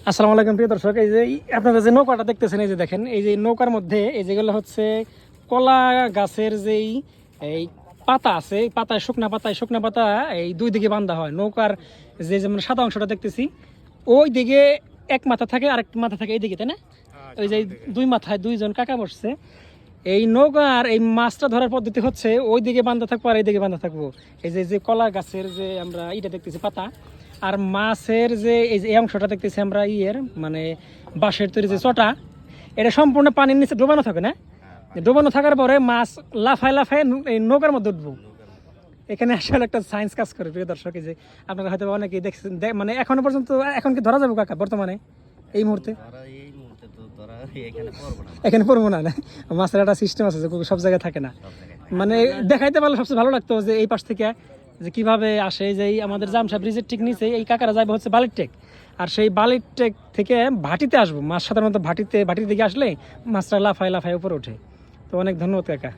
আসসালামু আলাইকুম প্রিয় দর্শক, এই যে আপনারা যে নৌকাটা দেখতেছেন, এই যে দেখেন, এই যে নৌকার মধ্যে এই যেগুলো হচ্ছে কলা গাছের যেই এই পাতা আছে, এই পাতায় শুকনা পাতা এই দুই দিকে বাঁধা হয় নৌকার। যে যেমন সাদা অংশটা দেখতেছি, ওই দিকে এক মাথা থাকে, আরেক মাথা থাকে এই দিকে, তাই না? ওই যে দুই মাথায় দুইজন কাকা বসছে। এই নৌকার এই মাছটা ধরার পদ্ধতি হচ্ছে ওই দিকে বাঁধা থাকবো আর এই দিকে বাঁধা থাকবো। এই যে যে কলা গাছের যে আমরা এইটা দেখতেছি পাতা, আর মাছের যে এই যে এই অংশটা দেখতেছি আমরা মানে বাঁশের তৈরি যে চটা, এটা সম্পূর্ণ পানির নিচে ডোবানো থাকে না? ডোবানো থাকার পরে মাছ লাফায় লাফায় এই নৌকার মধ্যে উঠবো। এখানে আসলে একটা সায়েন্স কাজ করে প্রিয় দর্শক। এই যে আপনারা হয়তো অনেকেই দেখছেন, মানে এখনো পর্যন্ত এখন কি ধরা যাবে কাকা বর্তমানে এই মুহূর্তে? এখানে পড়বো না, মাছের একটা সিস্টেম আছে যে সব জায়গায় থাকে না। মানে দেখাইতে পারলে সবচেয়ে ভালো লাগতো যে এই পাশ থেকে যে কিভাবে আসে, যে আমাদের জামশা ব্রিজের ঠিক নিচে এই কাকারা যাবে হচ্ছে বালির টেক, আর সেই বালির টেক থেকে ভাটিতে আসবো। মাছ সাধারণত ভাটির দিকে আসলে মাছটা লাফায় লাফায় উপরে ওঠে। তো অনেক ধন্যবাদ কাকা।